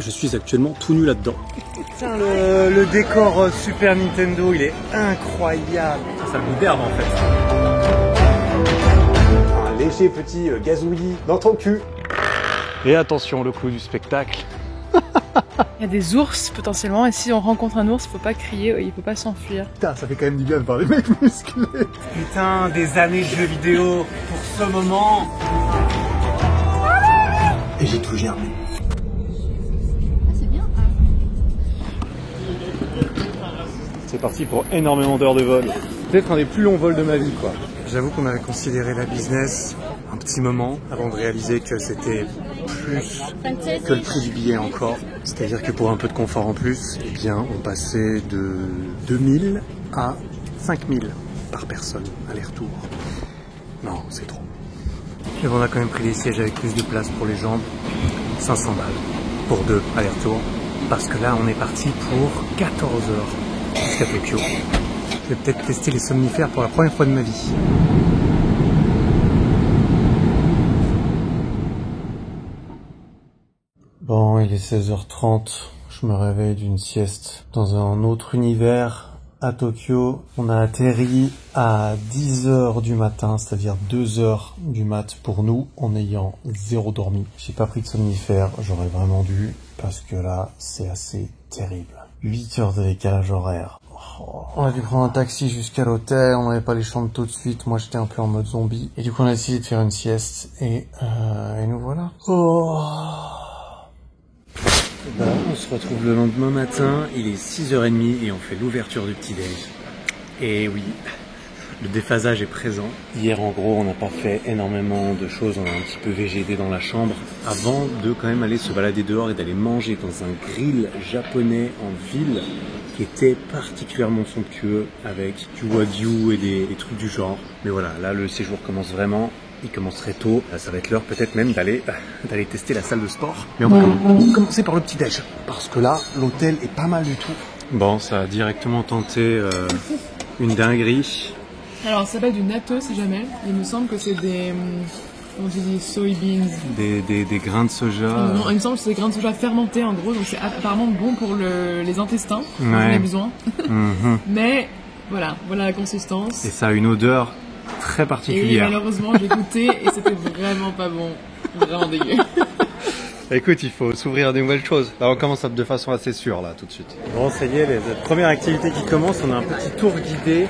je suis actuellement tout nu là-dedans. Putain, le décor Super Nintendo, il est incroyable. Ça me d'herbe en fait. Un léger petit gazouillis dans ton cul. Et attention, le clou du spectacle. Il y a des ours potentiellement, et si on rencontre un ours, il faut pas crier, il faut pas s'enfuir. Putain, ça fait quand même du bien de voir des mecs musclés. Putain, des années de jeux vidéo pour ce moment. Et j'ai tout germé. C'est bien. C'est parti pour énormément d'heures de vol. Peut-être un des plus longs vols de ma vie, quoi. J'avoue qu'on avait considéré la business un petit moment avant de réaliser que c'était plus que le prix du billet encore. C'est-à-dire que pour un peu de confort en plus, eh bien, on passait de 2000 à 5000 par personne, aller-retour. Non, c'est trop. Et on a quand même pris des sièges avec plus de place pour les jambes. 500 balles pour 2 aller-retour. Parce que là, on est parti pour 14 heures jusqu'à Tokyo. Je vais peut-être tester les somnifères pour la première fois de ma vie. Bon, il est 16h30, je me réveille d'une sieste dans un autre univers à Tokyo. On a atterri à 10h du matin, c'est-à-dire 2h du mat pour nous, en ayant 0 dormi. J'ai pas pris de somnifère, j'aurais vraiment dû, parce que là, c'est assez terrible. 8 heures de décalage horaire. On a dû prendre un taxi jusqu'à l'hôtel, on n'avait pas les chambres tout de suite, moi j'étais un peu en mode zombie. Et du coup on a décidé de faire une sieste, et nous voilà. Bah, on se retrouve le lendemain matin, il est 6h30 et on fait l'ouverture du petit-déj. Et oui, le déphasage est présent. Hier en gros on n'a pas fait énormément de choses, on a un petit peu végété dans la chambre avant de quand même aller se balader dehors et d'aller manger dans un grill japonais en ville qui était particulièrement somptueux avec du wagyu et des trucs du genre. Mais voilà, là le séjour commence vraiment. Il commence très tôt, ça va être l'heure peut-être même d'aller tester la salle de sport. Mais on va commencer par le petit-déj, parce que là, l'hôtel est pas mal du tout. Bon, ça a directement tenté une dinguerie. Alors ça s'appelle du natto si jamais, il me semble que c'est des... Comment tu dis, soybeans. Des grains de soja. Non, il me semble que c'est des grains de soja fermentés en gros, donc c'est apparemment bon pour les intestins, quand on a besoin. Mais voilà la consistance. Et ça a une odeur très particulière. Et malheureusement j'ai goûté et c'était vraiment pas bon, vraiment dégueu. Écoute, il faut s'ouvrir à des nouvelles choses. Là on commence de façon assez sûre là tout de suite. Bon ça y est, la première activité qui commence, on a un petit tour guidé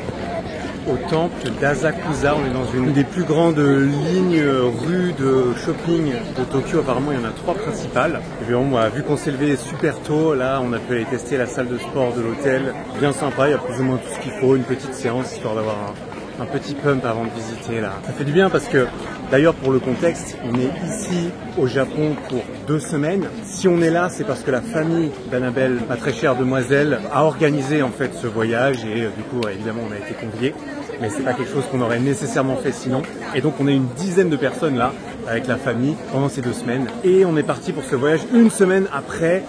au temple d'Asakusa. On est dans une des plus grandes lignes rues de shopping de Tokyo. Apparemment il y en a 3 principales. Et bien, bon, vu qu'on s'est levé super tôt, là on a pu aller tester la salle de sport de l'hôtel. Bien sympa, il y a plus ou moins tout ce qu'il faut, une petite séance histoire d'avoir un petit pump avant de visiter là. Ça fait du bien parce que d'ailleurs pour le contexte, on est ici au Japon pour 2 semaines. Si on est là, c'est parce que la famille d'Annabelle, pas très chère demoiselle, a organisé en fait ce voyage et du coup évidemment on a été conviés. Mais c'est pas quelque chose qu'on aurait nécessairement fait sinon. Et donc on est une dizaine de personnes là avec la famille pendant ces 2 semaines. Et on est parti pour ce voyage 1 semaine après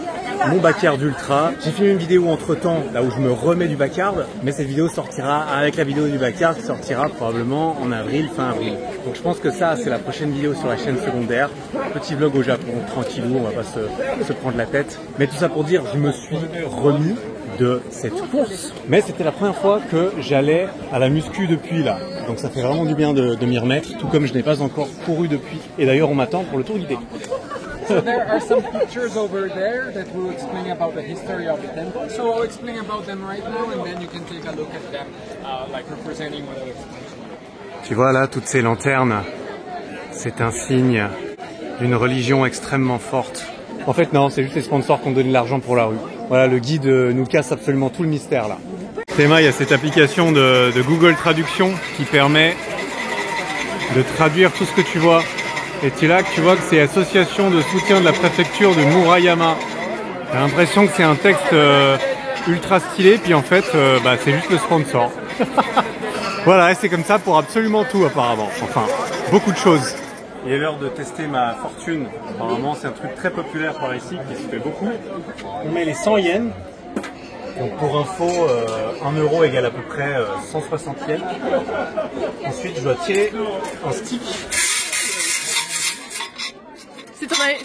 mon backyard ultra. J'ai filmé une vidéo entre temps là où je me remets du backyard, mais cette vidéo sortira avec la vidéo du backyard qui sortira probablement en avril, fin avril. Donc je pense que ça c'est la prochaine vidéo sur la chaîne secondaire. Petit vlog au Japon, tranquillou, on va pas se prendre la tête. Mais tout ça pour dire, je me suis remis de cette course. Mais c'était la première fois que j'allais à la muscu depuis là. Donc ça fait vraiment du bien de m'y remettre, tout comme je n'ai pas encore couru depuis. Et d'ailleurs on m'attend pour le tour guidé. So there are some pictures over there that will explain about the history of the temple. So I'll explain about them right now and then you can take a look at them like representing what I'll explain. Tu vois là, toutes ces lanternes, c'est un signe d'une religion extrêmement forte. En fait non, c'est juste les sponsors qui ont donné de l'argent pour la rue. Voilà, le guide nous casse absolument tout le mystère là. Théma, il y a cette application de Google Traduction qui permet de traduire tout ce que tu vois. Et c'est là que tu vois que c'est Association de soutien de la préfecture de Murayama. T'as l'impression que c'est un texte ultra stylé, puis en fait, c'est juste le sponsor. Voilà, et c'est comme ça pour absolument tout apparemment. Enfin, beaucoup de choses. Il est l'heure de tester ma fortune. Apparemment, c'est un truc très populaire par ici qui se fait beaucoup. On met les 100 yens. Donc pour info, 1 euro égale à peu près 160 yens. Ensuite, je dois tirer un stick.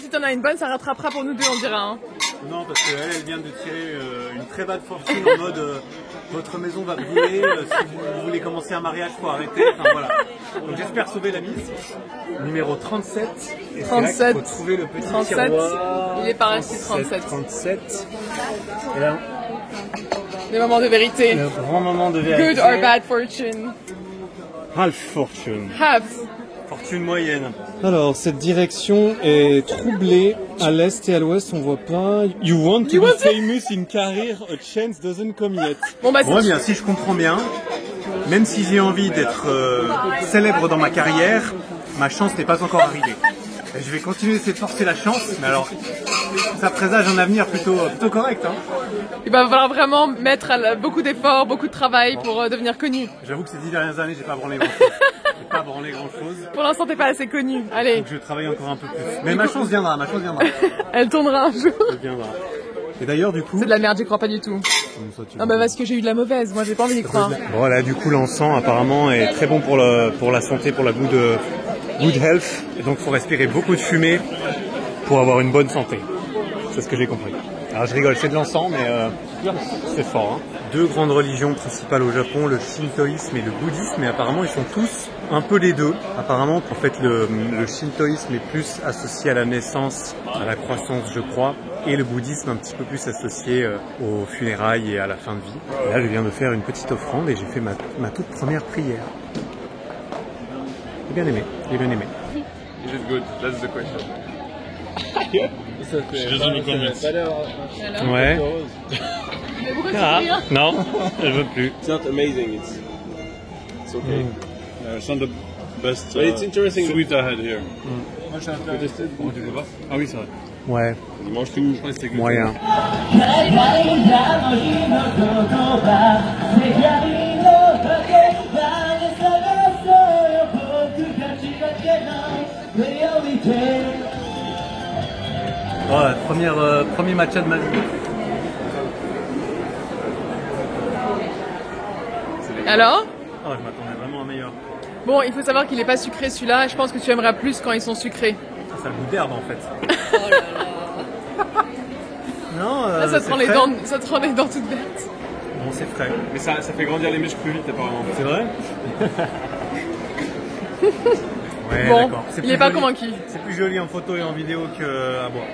Si t'en as une bonne, ça rattrapera pour nous deux, on dira. Hein. Non, parce qu'elle vient de tirer une très bad fortune en mode votre maison va brûler, si vous voulez commencer un mariage, faut arrêter. Enfin voilà. Donc j'espère sauver la mise. Numéro 37. Et 37. Il faut trouver le petit 37. tiroir. Il est par ici 37. 37. Et là, Le moment de vérité. le grand moment de vérité. Good or bad fortune. Half fortune. Half. Fortune moyenne. Alors, cette direction est troublée. À l'est et à l'ouest, on voit pas. You want to be famous in career, a chance doesn't come yet. Bon bah Bon, bien, si je comprends bien, même si j'ai envie d'être célèbre dans ma carrière, ma chance n'est pas encore arrivée. Et je vais continuer d'essayer de forcer la chance, mais alors, ça présage un avenir plutôt correct. Hein. il va falloir vraiment mettre beaucoup d'efforts, beaucoup de travail pour devenir connu. J'avoue que ces 10 dernières années, j'ai pas branlé grand-chose. Pour l'instant, t'es pas assez connu. Allez. Donc je vais travailler encore un peu plus. Mais ma chance viendra, Elle tombera un jour. Elle viendra. Et d'ailleurs, du coup... C'est de la merde, j'y crois pas du tout. Non bah parce que j'ai eu de la mauvaise, moi j'ai pas envie d'y croire. Bon là, du coup, l'encens apparemment est très bon pour la santé, pour la good health. Et donc, il faut respirer beaucoup de fumée pour avoir une bonne santé. C'est ce que j'ai compris. Alors je rigole, c'est de l'encens, mais c'est fort. Hein. Deux grandes religions principales au Japon, le shintoïsme et le bouddhisme, et apparemment ils sont tous un peu les deux. Apparemment, en fait, le shintoïsme est plus associé à la naissance, à la croissance, je crois, et le bouddhisme un petit peu plus associé aux funérailles et à la fin de vie. Et là, je viens de faire une petite offrande et j'ai fait ma toute première prière. J'ai bien aimé, j'ai bien aimé. Is it good? That's the question. Ouais. Mais pourquoi Ah, tu rien non, elle veut plus. It's not amazing. It's okay. It's not the best. But it's interesting. Sweet I had here. Comment tu peux pas? Ah oui, c'est vrai. Ouais, Il mange tout. Je crois que c'était moyen. Voilà, premier matcha de ma vie. Alors Oh, je m'attendais vraiment à meilleur. Bon, il faut savoir qu'il est pas sucré celui-là. Je pense que tu aimeras plus quand ils sont sucrés. Ça a le goût d'herbe en fait. Oh là là. Non, Là, ça te rend les dents toutes vertes. Bon, c'est frais. Mais ça fait grandir les mèches plus vite apparemment. C'est vrai. Ouais, Bon, d'accord. il est pas convaincu. C'est plus joli en photo et en vidéo qu'à boire.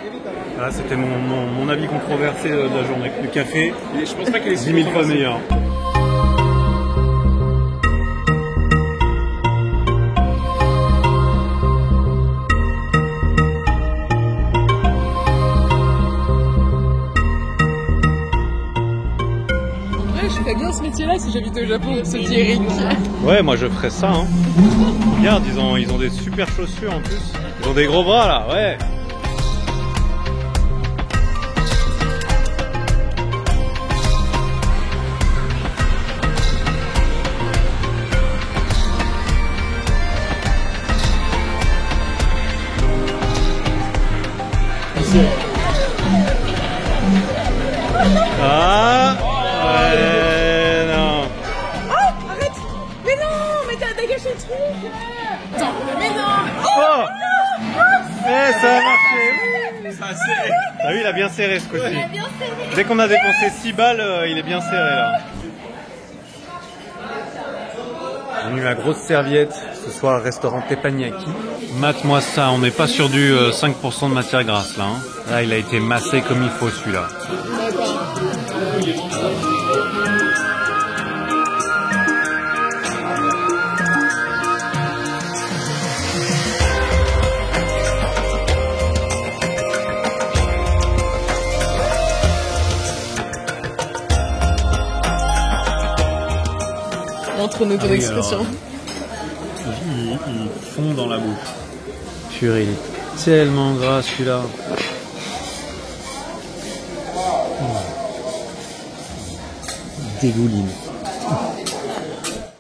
Voilà, c'était mon avis controversé de la journée. Le café, Je pense pas qu'il est 10 000 fois meilleur. Je ferais bien ce métier-là si j'habitais au Japon, se dit Eric. Ouais, moi je ferais ça. Hein. Regarde, ils ont des super chaussures en plus. Ils ont des gros bras là, ouais. Ah ouais, non. Oh, arrête. Mais non, mais t'as dégagé le truc. Attends, mais non. Oh, eh, ça a marché. Ça a serré. T'as vu, il a bien serré ce coup-ci. Dès qu'on a dépensé 6 balles, il est bien serré là. J'ai mis ma grosse serviette ce soir au restaurant Teppanyaki. Mate-moi ça, on n'est pas sur du 5% de matière grasse là. Hein. Là, il a été massé comme il faut celui-là. Montre-nous ton expression. Il fond dans la bouche. Purée, il est tellement gras celui-là. Dégouline.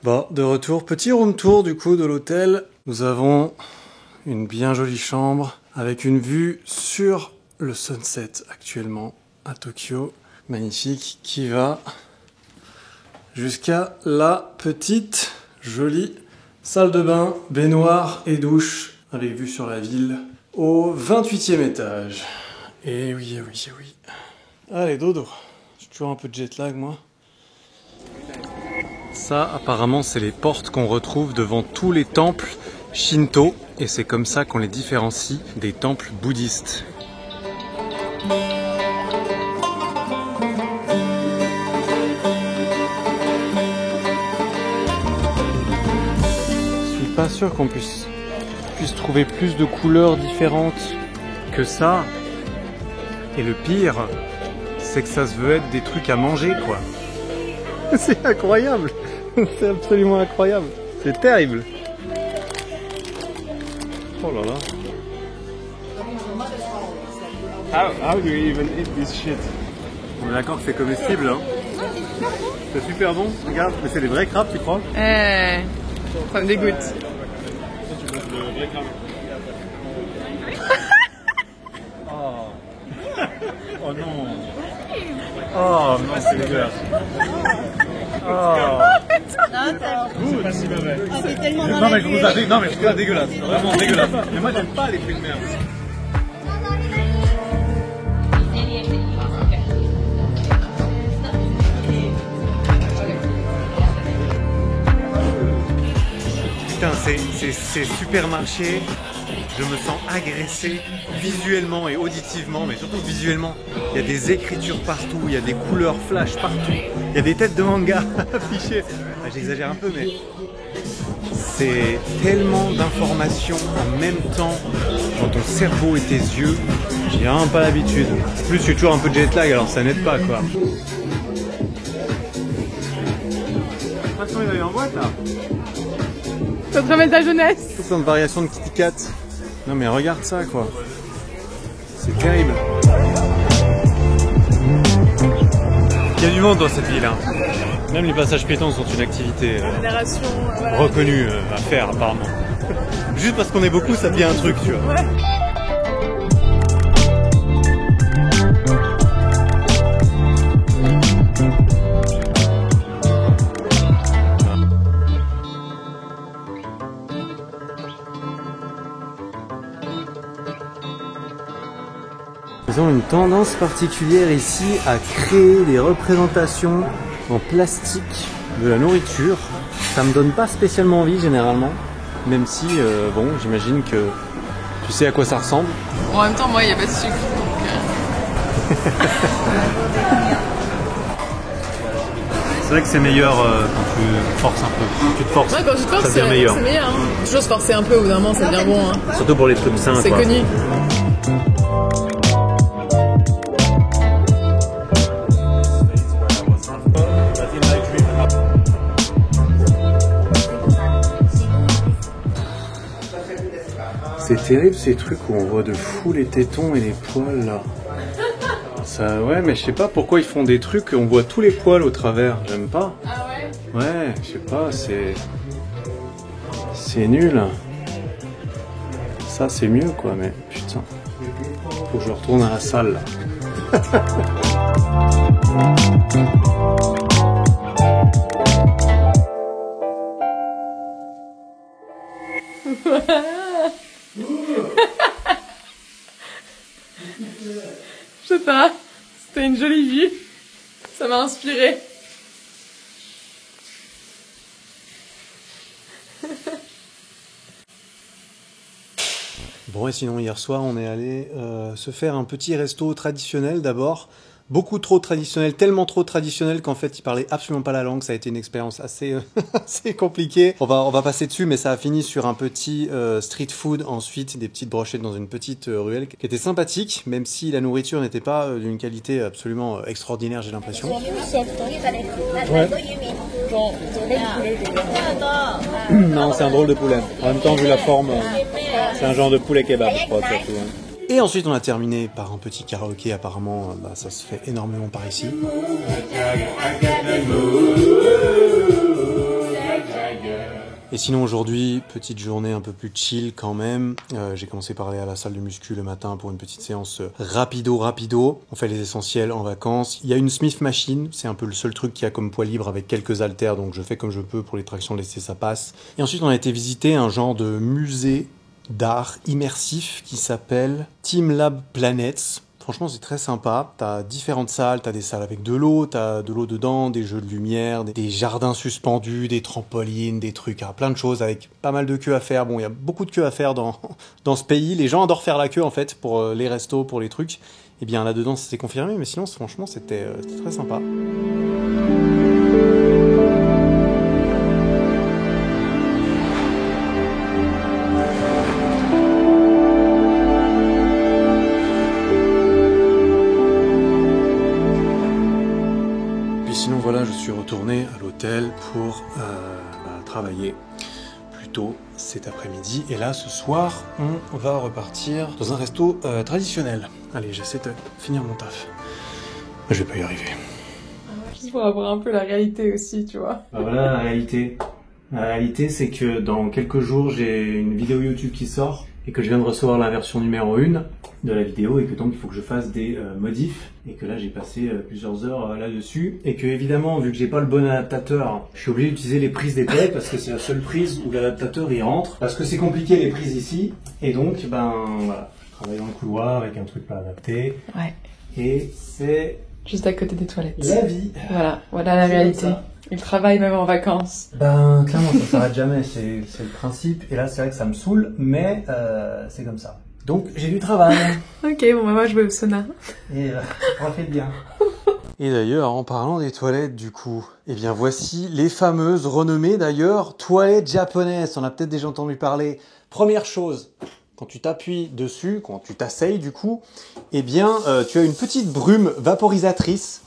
Bon, de retour, petit room tour du coup de l'hôtel. Nous avons une bien jolie chambre avec une vue sur le sunset actuellement à Tokyo. Magnifique, qui va jusqu'à la petite jolie salle de bain, baignoire et douche avec vue sur la ville au 28e étage. Et oui, oui, oui. Allez, dodo. J'ai toujours un peu de jet lag, moi. Ça, apparemment, c'est les portes qu'on retrouve devant tous les temples Shinto. Et c'est comme ça qu'on les différencie des temples bouddhistes. Je suis pas sûr qu'on puisse trouver plus de couleurs différentes que ça. Et le pire, c'est que ça se veut être des trucs à manger, quoi. C'est incroyable. C'est absolument incroyable. C'est terrible. Oh là là. How do you even eat this shit? On est d'accord que c'est comestible, hein. C'est super bon. Regarde, mais c'est des vrais crabes, tu crois? Ça me dégoûte. Oh non. Oh non, c'est dégueulasse. Oh. C'est pas si mauvais. Non mais je vous avais, non mais je trouve ça dégueulasse, vraiment dégueulasse. Mais moi j'aime pas les fruits de mer. Putain, c'est supermarché. Je me sens agressé visuellement et auditivement, mais surtout visuellement. Il y a des écritures partout, il y a des couleurs flash partout, il y a des têtes de manga affichées. Ah, j'exagère un peu, mais c'est tellement d'informations en même temps dans ton cerveau et tes yeux. J'ai vraiment pas l'habitude. En plus, je suis toujours un peu jet lag, alors ça n'aide pas, quoi. De toute façon, il va y en boîte, là. Ça te ramène ta jeunesse. Tout plein de variations de Kit Kat. Non mais regarde ça, quoi. C'est terrible. Il y a du monde dans cette ville, hein. Même les passages piétons sont une activité reconnue à faire apparemment. Juste parce qu'on est beaucoup, ça devient un truc, tu vois. Ouais. Ils ont une tendance particulière ici à créer des représentations en plastique de la nourriture. Ça me donne pas spécialement envie généralement, même si, bon, j'imagine que tu sais à quoi ça ressemble. En même temps, moi, il n'y a pas de sucre. Donc, C'est vrai que c'est meilleur quand tu forces un peu. Tu te forces, ouais, quand tu te forces, ça devient meilleur. C'est meilleur. Hein. Toujours se forcer un peu, au bout d'un moment, ça devient bon. Hein. Surtout pour les trucs sains. C'est connu. C'est terrible ces trucs où on voit de fou les tétons et les poils là. Ça, ouais, mais je sais pas pourquoi ils font des trucs où on voit tous les poils au travers. J'aime pas. Ah ouais? Ouais, je sais pas, c'est nul. Ça c'est mieux quoi, mais putain. Faut que je retourne à la salle là. Je sais pas, c'était une jolie vue, ça m'a inspiré. Bon et sinon hier soir on est allé se faire un petit resto traditionnel d'abord. Beaucoup trop traditionnel, tellement trop traditionnel qu'en fait il parlait absolument pas la langue. Ça a été une expérience assez, assez compliquée. On va passer dessus, mais ça a fini sur un petit street food. Ensuite des petites brochettes dans une petite ruelle qui était sympathique, même si la nourriture n'était pas d'une qualité absolument extraordinaire, j'ai l'impression. Ouais. Non, c'est un drôle de poulet. En même temps, vu la forme, c'est un genre de poulet kebab, je crois, surtout. Et ensuite, on a terminé par un petit karaoké. Apparemment, bah, ça se fait énormément par ici. Et sinon, aujourd'hui, petite journée un peu plus chill quand même. J'ai commencé par aller à la salle de muscu le matin pour une petite séance rapido. On fait les essentiels en vacances. Il y a une Smith Machine. C'est un peu le seul truc qu'il y a comme poids libre avec quelques haltères. Donc, je fais comme je peux pour les tractions lestées, ça passe. Et ensuite, on a été visiter un genre de musée d'art immersif qui s'appelle Team Lab Planets. Franchement, c'est très sympa. T'as différentes salles, t'as des salles avec de l'eau, t'as de l'eau dedans, des jeux de lumière, des jardins suspendus, des trampolines, des trucs, hein, plein de choses avec pas mal de queues à faire. Bon, il y a beaucoup de queues à faire dans ce pays. Les gens adorent faire la queue en fait pour les restos, pour les trucs. Et bien là-dedans, c'est confirmé, mais sinon, franchement, c'était très sympa. Sinon voilà, je suis retourné à l'hôtel pour travailler plus tôt cet après-midi. Et là, ce soir, on va repartir dans un resto traditionnel. Allez, j'essaie de finir mon taf. Je vais pas y arriver. Juste pour avoir un peu la réalité aussi, tu vois. Bah voilà la réalité. La réalité, c'est que dans quelques jours, j'ai une vidéo YouTube qui sort et que je viens de recevoir la version numéro 1 de la vidéo et que donc il faut que je fasse des modifs et que là j'ai passé plusieurs heures là-dessus et que évidemment vu que j'ai pas le bon adaptateur, je suis obligé d'utiliser les prises des télés parce que c'est la seule prise où l'adaptateur y rentre parce que c'est compliqué les prises ici et donc ben voilà, je travaille dans le couloir avec un truc pas adapté. Ouais. Et c'est juste à côté des toilettes. La vie. Voilà la réalité. Il travaille même en vacances. Ben clairement ça s'arrête jamais, c'est le principe. Et là c'est vrai que ça me saoule, mais c'est comme ça. Donc j'ai du travail. Ok, bon bah moi je vais au sauna. Et profite bien. Et d'ailleurs, en parlant des toilettes du coup, eh bien voici les fameuses renommées d'ailleurs toilettes japonaises. On a peut-être déjà entendu parler. Première chose, quand tu t'appuies dessus, quand tu t'asseyes du coup, eh bien tu as une petite brume vaporisatrice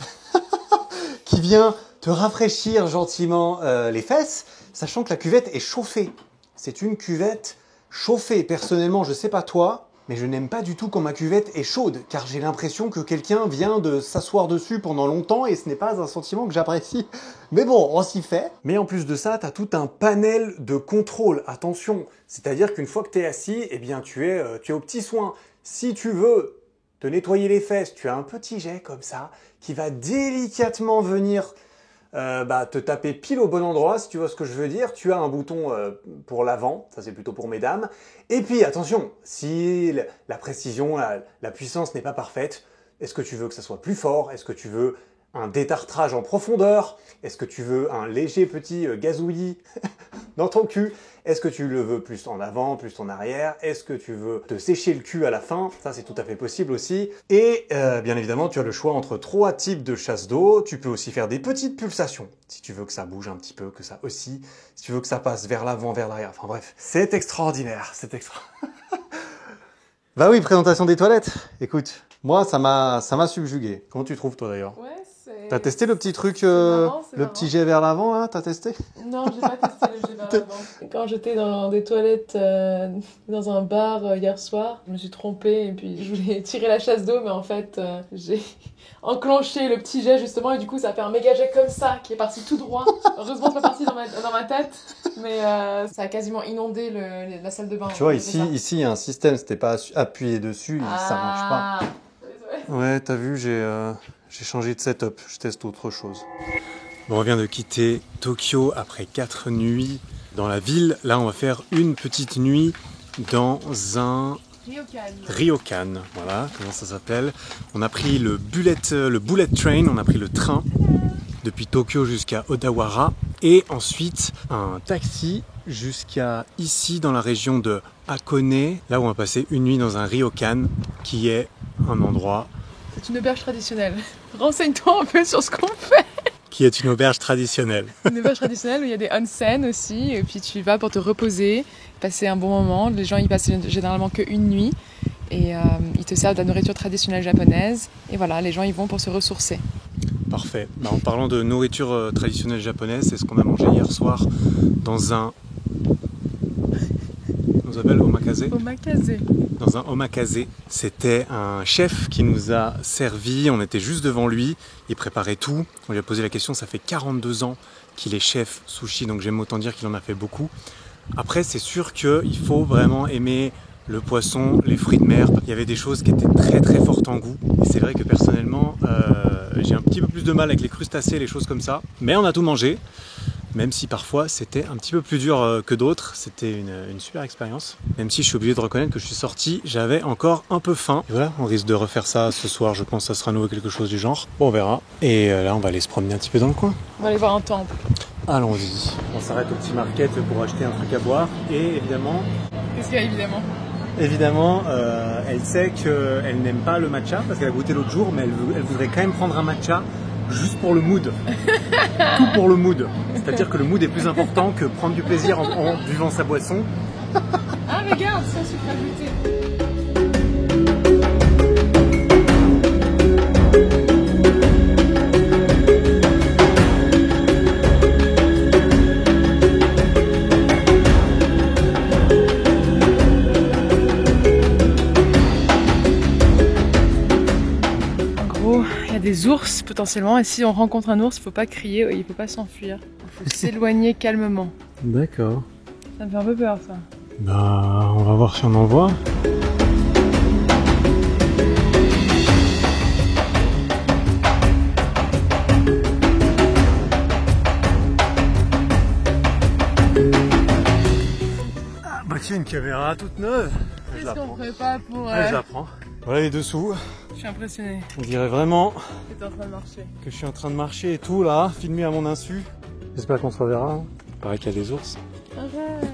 qui vient te rafraîchir gentiment les fesses, sachant que la cuvette est chauffée. C'est une cuvette chauffée. Personnellement, je sais pas toi, mais je n'aime pas du tout quand ma cuvette est chaude, car j'ai l'impression que quelqu'un vient de s'asseoir dessus pendant longtemps et ce n'est pas un sentiment que j'apprécie. Mais bon, on s'y fait. Mais en plus de ça, tu as tout un panel de contrôle. Attention, c'est-à-dire qu'une fois que tu es assis, eh bien tu es aux petits soins. Si tu veux te nettoyer les fesses, tu as un petit jet comme ça qui va délicatement venir te taper pile au bon endroit, si tu vois ce que je veux dire. Tu as un bouton pour l'avant, ça c'est plutôt pour mesdames. Et puis attention, si la précision, la puissance n'est pas parfaite, est-ce que tu veux que ça soit plus fort? Est-ce que tu veux un détartrage en profondeur? Est-ce que tu veux un léger petit gazouillis dans ton cul? Est-ce que tu le veux plus en avant, plus en arrière? Est-ce que tu veux te sécher le cul à la fin? Ça, c'est tout à fait possible aussi. Et bien évidemment, tu as le choix entre 3 types de chasse d'eau. Tu peux aussi faire des petites pulsations, si tu veux que ça bouge un petit peu, que ça oscille, si tu veux que ça passe vers l'avant, vers l'arrière. Enfin bref, c'est extraordinaire, c'est extra. Bah oui, présentation des toilettes. Écoute, moi, ça m'a subjugué. Comment tu trouves, toi, d'ailleurs? Ouais, t'as testé le petit truc, marrant. petit jet vers l'avant, là? T'as testé? Non, j'ai pas testé le jet vers l'avant. Quand j'étais dans des toilettes dans un bar hier soir, je me suis trompée et puis je voulais tirer la chasse d'eau, mais en fait, j'ai enclenché le petit jet justement et du coup, ça a fait un méga jet comme ça qui est parti tout droit. Heureusement, c'est pas parti dans ma tête, mais ça a quasiment inondé la salle de bain. Tu vois, ici, il y a un système, si t'es pas appuyé dessus, ça marche pas. Ouais, t'as vu, j'ai changé de setup, je teste autre chose. Bon, on vient de quitter Tokyo après 4 nuits dans la ville. Là, on va faire une petite nuit dans un ryokan. Voilà, comment ça s'appelle. On a pris le bullet train, on a pris le train depuis Tokyo jusqu'à Odawara. Et ensuite, un taxi jusqu'à ici, dans la région de Hakone. Là où on va passer une nuit dans un ryokan, qui est un endroit... C'est une auberge traditionnelle. Renseigne-toi un peu sur ce qu'on fait. Qui est une auberge traditionnelle. Une auberge traditionnelle où il y a des onsen aussi. Et puis tu vas pour te reposer, passer un bon moment. Les gens y passent généralement qu'une nuit. Et ils te servent de la nourriture traditionnelle japonaise. Et voilà, les gens y vont pour se ressourcer. Parfait. Bah, en parlant de nourriture traditionnelle japonaise, c'est ce qu'on a mangé hier soir dans un... On s'appelle omakase. Omakase. Dans un omakase. C'était un chef qui nous a servi, on était juste devant lui, il préparait tout. On lui a posé la question, ça fait 42 ans qu'il est chef sushi, donc j'aime autant dire qu'il en a fait beaucoup. Après, c'est sûr qu'il faut vraiment aimer le poisson, les fruits de mer. Il y avait des choses qui étaient très très fortes en goût. Et c'est vrai que personnellement, j'ai un petit peu plus de mal avec les crustacés, les choses comme ça. Mais on a tout mangé. même si parfois c'était un petit peu plus dur que d'autres. C'était une super expérience, même si je suis obligé de reconnaître que je suis sorti, j'avais encore un peu faim. Et voilà, on risque de refaire ça ce soir, je pense que ça sera à nouveau quelque chose du genre. Bon, on verra. Et là, on va aller se promener un petit peu dans le coin. On va aller voir un temple. Allons-y. On s'arrête au petit market pour acheter un truc à boire. Et évidemment... Qu'est-ce qu'il y a évidemment? Évidemment, elle sait qu'elle n'aime pas le matcha parce qu'elle a goûté l'autre jour, mais elle voudrait quand même prendre un matcha juste pour le mood. Tout pour le mood. C'est-à-dire que le mood est plus important que prendre du plaisir en buvant sa boisson. Ah regarde, sans sucre ajouté. Des ours potentiellement, et si on rencontre un ours, il faut pas crier, il faut pas s'enfuir, il faut s'éloigner calmement. D'accord. Ça me fait un peu peur ça. Bah, on va voir si on en voit. Ah bah tiens, une caméra toute neuve. Qu'est-ce qu'on ferait pas pour... Je la prends. Voilà les dessous. Je suis impressionnée. On dirait vraiment que tu es en train de marcher. Que je suis en train de marcher et tout là, filmé à mon insu. J'espère qu'on se reverra. Il paraît qu'il y a des ours. Arrête.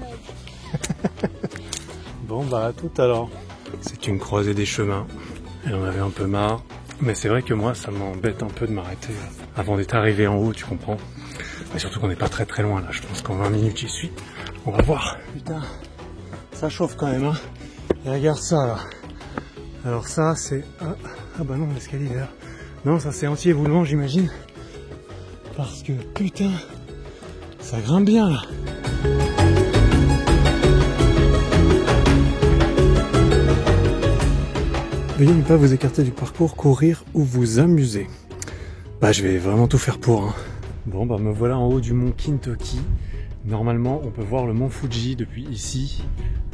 Bon bah à tout alors. C'est une croisée des chemins. Et on avait un peu marre. Mais c'est vrai que moi ça m'embête un peu de m'arrêter avant d'être arrivé en haut, tu comprends. Et surtout qu'on n'est pas très loin là. Je pense qu'en 20 minutes j'y suis. On va voir. Putain, ça chauffe quand même hein. Et regarde ça là. Alors ça c'est... Ah bah non, l'escalier est là. Non, ça c'est anti-éboulement j'imagine. Parce que putain, ça grimpe bien là. Veuillez ne pas vous écarter du parcours, courir ou vous amuser. Bah je vais vraiment tout faire pour. Hein. Bon bah me voilà en haut du mont Kintoki. Normalement on peut voir le mont Fuji depuis ici.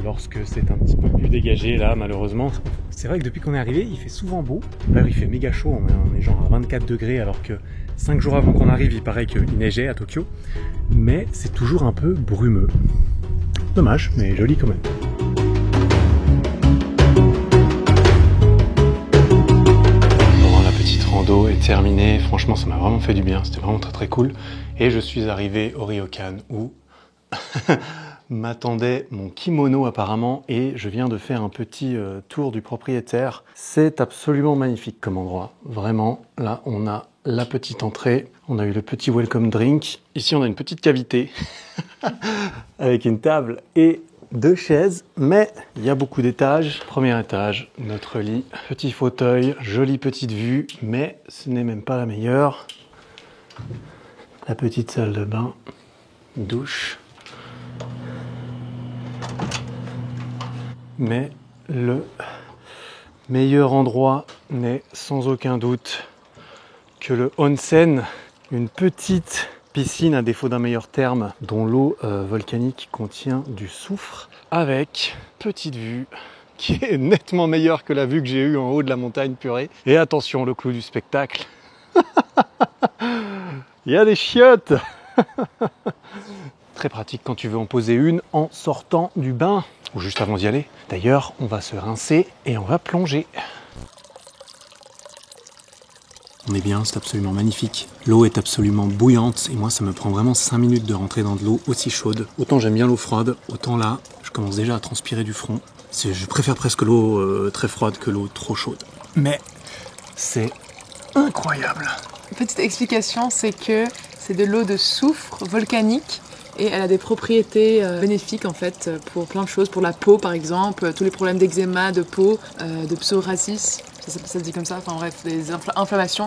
Lorsque c'est un petit peu plus dégagé là malheureusement. C'est vrai que depuis qu'on est arrivé il fait souvent beau. D'ailleurs il fait méga chaud, on est genre à 24 degrés alors que 5 jours avant qu'on arrive il paraît qu'il neigeait à Tokyo. Mais c'est toujours un peu brumeux. Dommage mais joli quand même. Bon, la petite rando est terminée, franchement ça m'a vraiment fait du bien, c'était vraiment très cool. Et je suis arrivé au Ryokan où... m'attendait mon kimono apparemment et je viens de faire un petit tour du propriétaire. C'est absolument magnifique comme endroit, vraiment. Là on a la petite entrée, on a eu le petit welcome drink. Ici on a une petite cavité avec une table et 2 chaises, mais il y a beaucoup d'étages. Premier étage, notre lit, petit fauteuil, jolie petite vue, mais ce n'est même pas la meilleure. La petite salle de bain, douche. Mais le meilleur endroit n'est sans aucun doute que le onsen, une petite piscine à défaut d'un meilleur terme dont l'eau volcanique contient du soufre avec petite vue qui est nettement meilleure que la vue que j'ai eue en haut de la montagne purée. Et attention, le clou du spectacle, il y a des chiottes. Très pratique quand tu veux en poser une en sortant du bain ou juste avant d'y aller. D'ailleurs, on va se rincer et on va plonger. On est bien, c'est absolument magnifique. L'eau est absolument bouillante et moi ça me prend vraiment 5 minutes de rentrer dans de l'eau aussi chaude. Autant j'aime bien l'eau froide, autant là, je commence déjà à transpirer du front. Je préfère presque l'eau très froide que l'eau trop chaude. Mais c'est incroyable. Une petite explication, c'est que c'est de l'eau de soufre volcanique. Et elle a des propriétés bénéfiques en fait pour plein de choses, pour la peau par exemple, tous les problèmes d'eczéma, de peau, de psoriasis, ça se dit comme ça, enfin bref, des inflammations.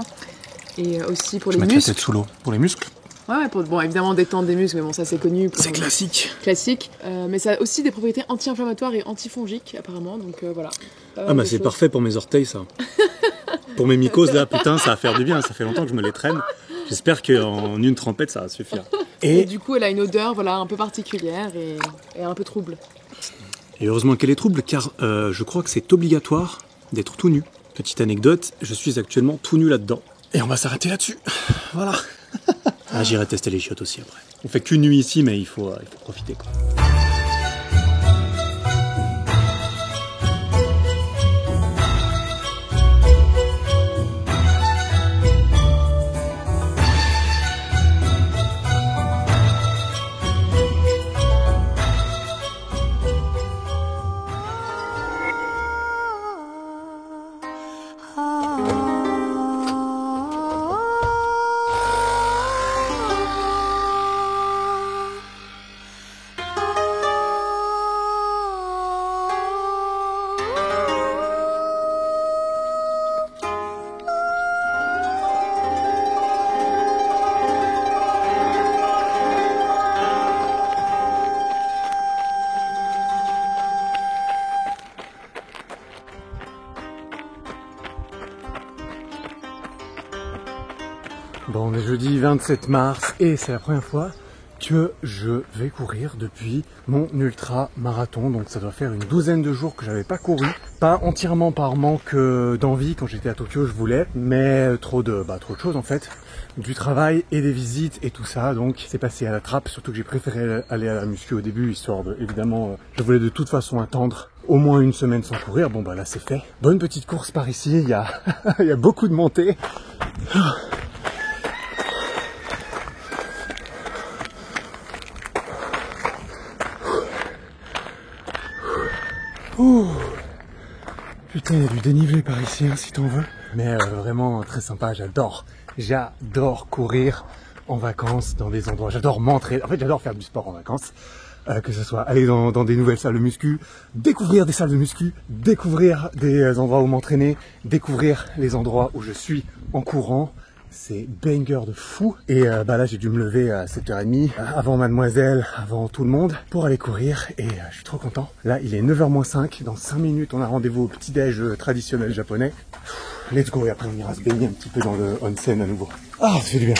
Et aussi pour les muscles. Mettre la tête sous l'eau, pour les muscles. Ouais, pour bon, évidemment détendre des muscles, mais bon ça c'est connu. C'est classique. Classique, mais ça a aussi des propriétés anti-inflammatoires et antifongiques apparemment, donc voilà. Ah bah c'est parfait pour mes orteils ça. Pour mes mycoses là, putain ça va faire du bien, ça fait longtemps que je me les traîne. J'espère qu'en une trempette ça va suffire. Et du coup elle a une odeur voilà, un peu particulière et un peu trouble. Et heureusement qu'elle est trouble car je crois que c'est obligatoire d'être tout nu. Petite anecdote, je suis actuellement tout nu là-dedans. Et on va s'arrêter là-dessus. Voilà. Ah, j'irai tester les chiottes aussi après. On fait qu'une nuit ici, mais il faut profiter, quoi. Bon, on est jeudi 27 mars et c'est la première fois que je vais courir depuis mon ultra marathon. Donc ça doit faire une douzaine de jours que j'avais pas couru. Pas entièrement par manque d'envie. Quand j'étais à Tokyo, je voulais, mais trop de choses en fait. Du travail et des visites et tout ça, donc c'est passé à la trappe. Surtout que j'ai préféré aller à la muscu au début, histoire de, évidemment, je voulais de toute façon attendre au moins une semaine sans courir. Bon bah là c'est fait. Bonne petite course par ici, il y a, il y a beaucoup de montées. Ouh. Putain, il y a du dénivelé par ici, hein, si t'en veux. Mais vraiment très sympa, j'adore courir en vacances dans des endroits. J'adore m'entraîner. En fait, j'adore faire du sport en vacances. Que ce soit aller dans des nouvelles salles de muscu, découvrir des salles de muscu, découvrir des endroits où m'entraîner, découvrir les endroits où je suis en courant. C'est banger de fou. Et là j'ai dû me lever à 7h30 avant mademoiselle, avant tout le monde pour aller courir et je suis trop content. Là il est 9h-5, dans 5 minutes on a rendez-vous au petit-déj traditionnel japonais. Let's go, et après on ira se baigner un petit peu dans le onsen à nouveau. Ah, ça fait du bien.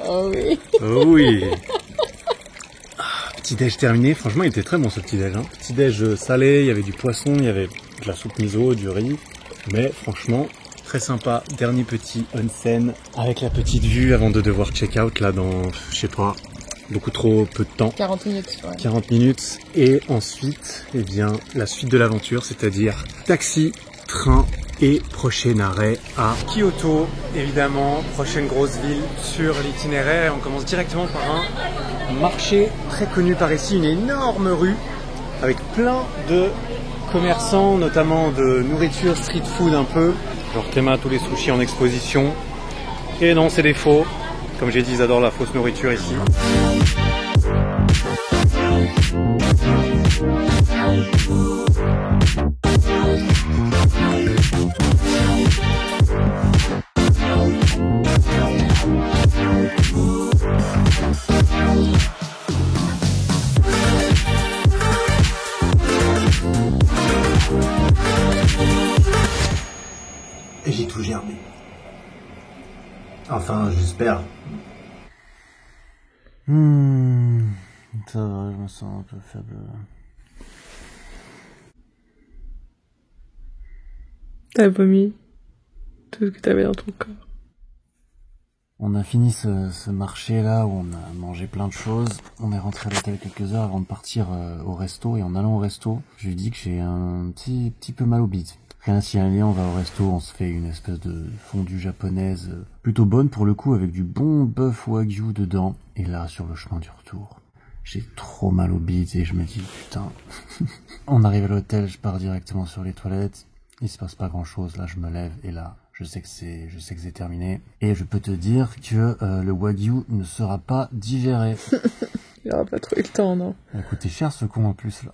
Oh oui. Oh oui. Petit déj terminé, franchement il était très bon ce petit déj. Hein. Petit déj salé, il y avait du poisson, il y avait de la soupe miso, du riz. Mais franchement, très sympa. Dernier petit onsen avec la petite vue avant de devoir check out là dans, je sais pas, beaucoup trop peu de temps. 40 minutes, ouais. 40 minutes. Et ensuite, eh bien, la suite de l'aventure, c'est-à-dire taxi, train et prochain arrêt à Kyoto, évidemment, prochaine grosse ville sur l'itinéraire. On commence directement par un marché très connu par ici, une énorme rue avec plein de commerçants, notamment de nourriture, street food un peu, genre Tema, tous les sushis en exposition. Et non, c'est des faux. Comme j'ai dit, ils adorent la fausse nourriture ici. Et j'ai tout germé. Enfin, j'espère. Ça va, je me sens un peu faible. T'as vomi tout ce que t'avais dans ton corps. On a fini ce marché là où on a mangé plein de choses. On est rentré à l'hôtel quelques heures avant de partir au resto. Et en allant au resto, je lui dis que j'ai un petit peu mal au bide. Rien à signaler, on va au resto, on se fait une espèce de fondue japonaise plutôt bonne pour le coup, avec du bon bœuf wagyu dedans. Et là, sur le chemin du retour, j'ai trop mal au bide et je me dis putain. On arrive à l'hôtel, je pars directement sur les toilettes. Il se passe pas grand chose. Là, je me lève et là, je sais que c'est terminé. Et je peux te dire que le wagyu ne sera pas digéré. Il aura pas trop eu le temps, non? Il a coûté cher ce con en plus là.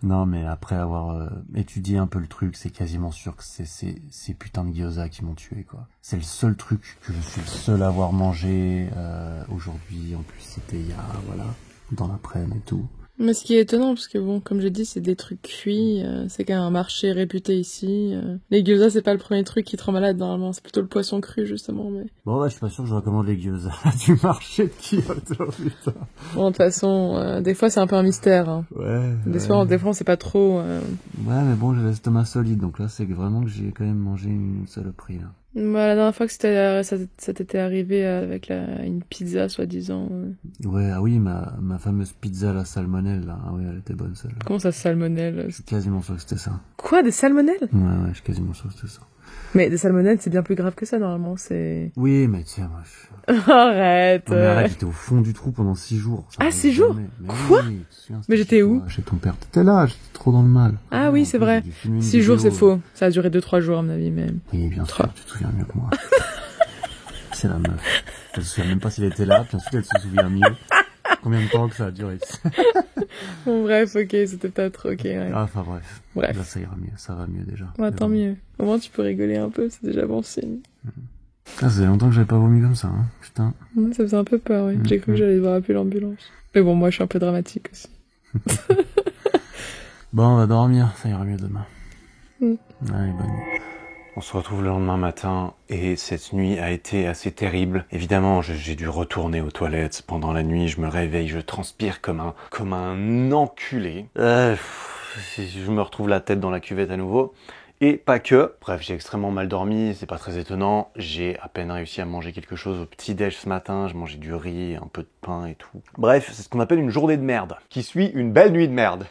Non mais après avoir étudié un peu le truc, c'est quasiment sûr que c'est ces putains de gyoza qui m'ont tué quoi. C'est le seul truc que je suis le seul à avoir mangé aujourd'hui. En plus c'était il y a, voilà, dans l'après-midi et tout. Mais ce qui est étonnant, parce que bon, comme j'ai dit, c'est des trucs cuits, c'est quand même un marché réputé ici. Les gyoza, c'est pas le premier truc qui te rend malade normalement, c'est plutôt le poisson cru justement. Mais... Bon, ouais, je suis pas sûr que je recommande les gyoza du marché de Kyoto, putain. Bon, de toute façon, des fois c'est un peu un mystère. Hein. Ouais. Des fois, on sait pas trop. Ouais, mais bon, j'ai l'estomac solide, donc là, c'est vraiment que j'ai quand même mangé une saloperie, là. Bah, la dernière fois que ça t'était arrivé avec une pizza, soi-disant. Ouais, ah oui, ma fameuse pizza à la salmonelle, là. Ah oui, elle était bonne, celle-là. Comment ça, salmonelle? Je suis quasiment sûr que c'était ça. Quoi, des salmonelles? Ouais, je suis quasiment sûr que c'était ça. Mais des salmonelles, c'est bien plus grave que ça, normalement, c'est... Oui, mais tu sais, moi, Arrête. Non, mais arrête, j'étais au fond du trou pendant 6 jours. Ah, 6 jours? Quoi? Oui, mais j'étais où? Chez ton père. T'étais là, j'étais trop dans le mal. Ah oui, c'est vrai. 6 jours, c'est faux. Ça a duré 2-3 jours, à mon avis, mais... Oui, bien sûr, tu te souviens mieux que moi. C'est la meuf. Elle se souvient même pas s'il était là, puis ensuite elle se souvient mieux. Combien de temps que ça a duré? Bon, bref, ok, c'était peut-être ok. Ouais. Ah, enfin bref. Bref. Là, ça ira mieux, ça va mieux déjà. Ouais, tant mieux. Au moins, tu peux rigoler un peu, c'est déjà bon signe. Ah, ça faisait longtemps que j'avais pas vomi comme ça, hein. Putain. Ça faisait un peu peur, oui. J'ai cru que j'allais devoir appeler l'ambulance. Mais bon, moi, je suis un peu dramatique aussi. Bon, on va dormir, ça ira mieux demain. Allez, bonne nuit. On se retrouve le lendemain matin et cette nuit a été assez terrible. Évidemment, j'ai dû retourner aux toilettes pendant la nuit. Je me réveille, je transpire comme un enculé. Je me retrouve la tête dans la cuvette à nouveau. Et pas que. Bref, j'ai extrêmement mal dormi, c'est pas très étonnant. J'ai à peine réussi à manger quelque chose au petit-déj ce matin. Je mangeais du riz, un peu de pain et tout. Bref, c'est ce qu'on appelle une journée de merde, qui suit une belle nuit de merde.